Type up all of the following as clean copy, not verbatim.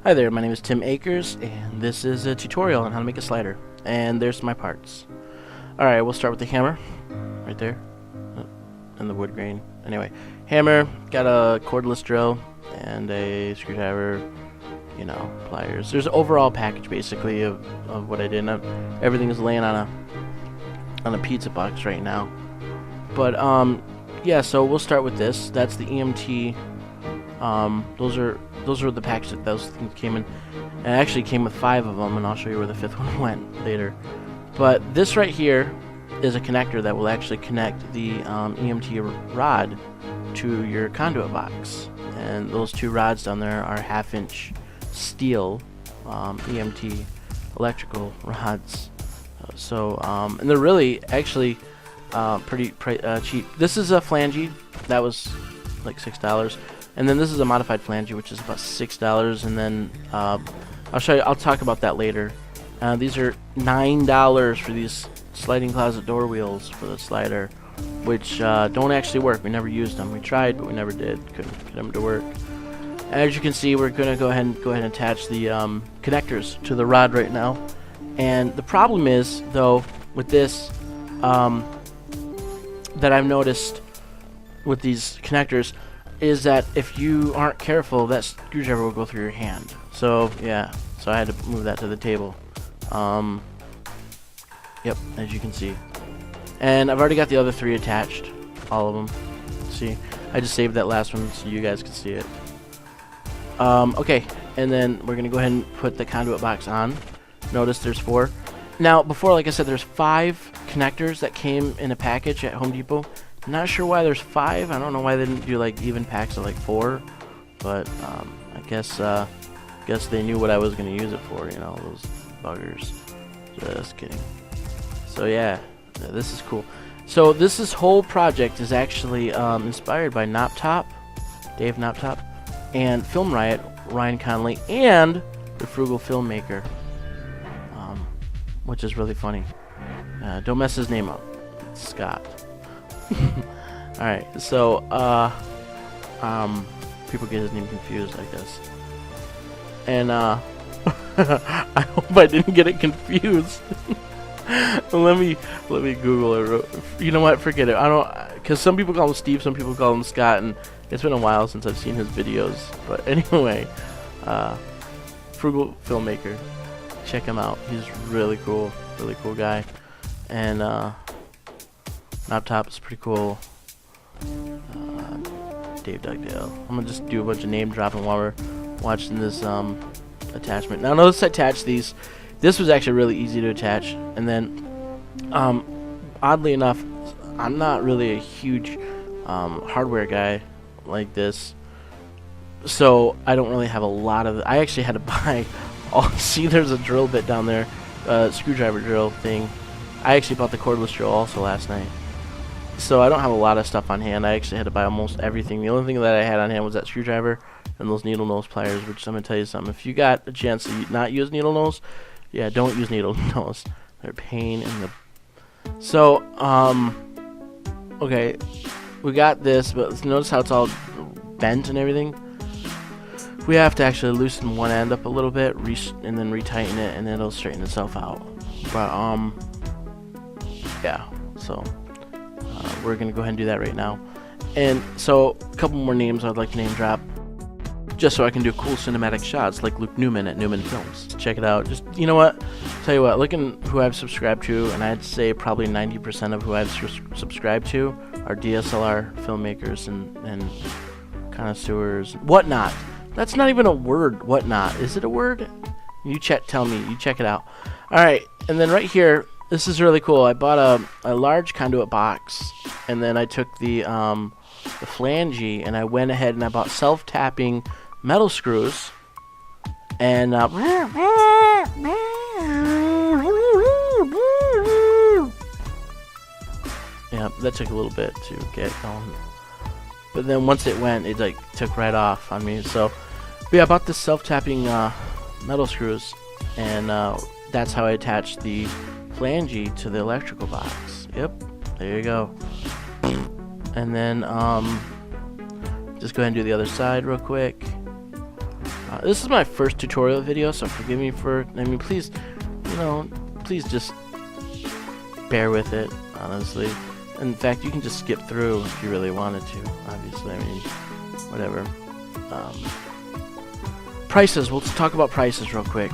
Hi there, my name is Tim Akers, and this is a tutorial on how to make a slider. And there's my parts. Alright, we'll start with the hammer, right there, and the wood grain. Anyway, hammer, got a cordless drill, and a screwdriver, you know, pliers. There's an overall package, basically, of what I did. Everything is laying on a pizza box right now. But, yeah, so we'll start with this. That's the EMT. Those are the packs that those things came in. And it actually came with 5 of them, and I'll show you where the 5th one went later. But this right here is a connector that will actually connect the EMT rod to your conduit box. And those 2 rods down there are 1/2-inch steel EMT electrical rods. And they're really actually pretty cheap. This is a flange that was like $6. And then this is a modified flange, which is about $6, and then I'll show you. I'll talk about that later. These are $9 for these sliding closet door wheels for the slider, which don't actually work. We never used them. We tried, but we never did. Couldn't get them to work. As you can see, we're gonna go ahead and attach the connectors to the rod right now. And the problem is, though, with this, that I've noticed with these connectors, is that if you aren't careful, that screwdriver will go through your hand. So yeah, so I had to move that to the table. Yep, as you can see. And I've already got the other 3 attached, all of them. See, I just saved that last one so you guys can see it. Okay, and then we're gonna go ahead and put the conduit box on. Notice there's 4. Now, before, like I said, there's 5 connectors that came in a package at Home Depot. Not sure why there's 5. I don't know why they didn't do like even packs of like 4, but I guess they knew what I was gonna use it for. You know, those buggers. Just kidding. So yeah, this is cool. So this whole project is actually inspired by Dave Knoptop, and Film Riot, Ryan Conley, and the Frugal Filmmaker, which is really funny. Don't mess his name up. It's Scott. Alright, so people get his name confused, I guess. And I hope I didn't get it confused. let me Google it. You know what? Forget it. I don't, because some people call him Steve, some people call him Scott, and it's been a while since I've seen his videos. But anyway, Frugal Filmmaker, check him out. He's really cool guy, and Knoptop is pretty cool. Dave Dugdale. I'm gonna just do a bunch of name dropping while we're watching this attachment. Now notice I attached these. This was actually really easy to attach, and then oddly enough, I'm not really a huge hardware guy like this, so I don't really have a lot of. I actually had to buy. See, there's a drill bit down there, screwdriver drill thing. I actually bought the cordless drill also last night. So I don't have a lot of stuff on hand. I actually had to buy almost everything. The only thing that I had on hand was that screwdriver and those needle nose pliers, which I'm going to tell you something. If you got a chance to not use needle nose, yeah, don't use needle nose. They're a pain in the... So, okay, we got this, but notice how it's all bent and everything. We have to actually loosen one end up a little bit and then retighten it, and then it'll straighten itself out. But, yeah, so... we're going to go ahead and do that right now. And so, a couple more names I'd like to name drop, just so I can do cool cinematic shots like Luke Newman at Newman Films. Check it out. Just, you know what? Tell you what, looking who I've subscribed to, and I'd say probably 90% of who I've subscribed to are DSLR filmmakers and connoisseurs. Whatnot. That's not even a word, whatnot. Is it a word? You tell me. You check it out. Alright, and then right here, this is really cool. I bought a large conduit box, and then I took the flange, and I went ahead and I bought self-tapping metal screws, and yeah, that took a little bit to get going, but then once it went, it like took right off on me. So yeah, I bought the self-tapping metal screws, and that's how I attached the flange to the electrical box. Yep, there you go. And then just go ahead and do the other side real quick. This is my first tutorial video, so forgive me for, I mean, please, you know, please just bear with it, honestly. In fact, you can just skip through if you really wanted to, obviously. I mean, whatever. Prices. Let's talk about prices real quick.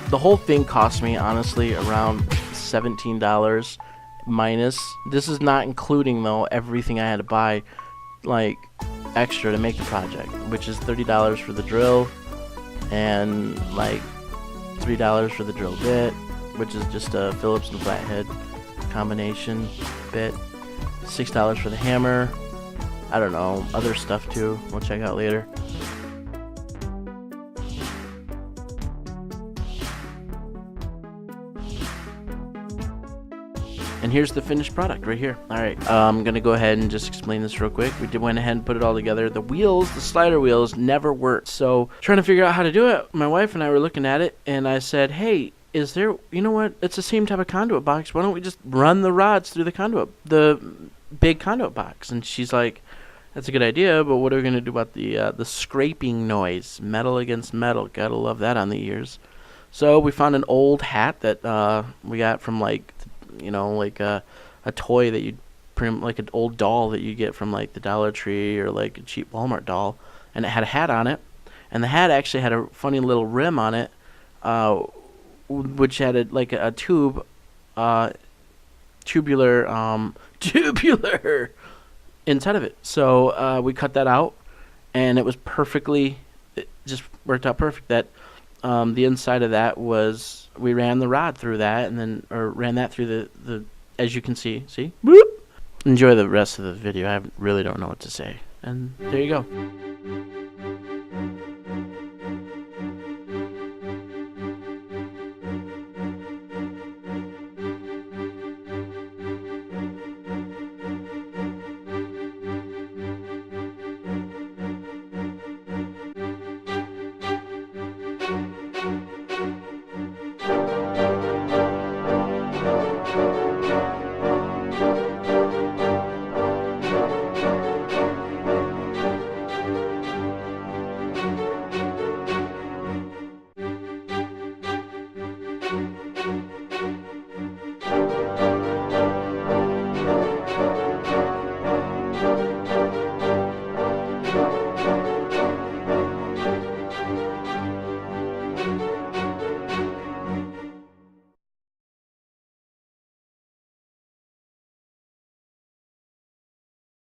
The whole thing cost me, honestly, around $17 minus. This is not including, though, everything I had to buy, like, extra to make the project, which is $30 for the drill and, like, $3 for the drill bit, which is just a Phillips and flathead combination bit, $6 for the hammer. I don't know, other stuff too, we'll check out later. And here's the finished product right here. Alright, I'm gonna go ahead and just explain this real quick. We went ahead and put it all together. The wheels, the slider wheels, never worked. So, trying to figure out how to do it, my wife and I were looking at it, and I said, hey, is there, you know what, it's the same type of conduit box, why don't we just run the rods through the conduit, the big conduit box? And she's like, that's a good idea, but what are we gonna do about the scraping noise? Metal against metal, gotta love that on the ears. So, we found an old hat that we got from, like, you know, like a toy that you'd print, like an old doll that you get from like the Dollar Tree or like a cheap Walmart doll, and it had a hat on it, and the hat actually had a funny little rim on it, which had like a tubular inside of it. So we cut that out, and it was perfectly, it just worked out perfect. That the inside of that was, we ran the rod through that, and then, or ran that through the as you can see, Boop! Enjoy the rest of the video. I really don't know what to say. And there you go.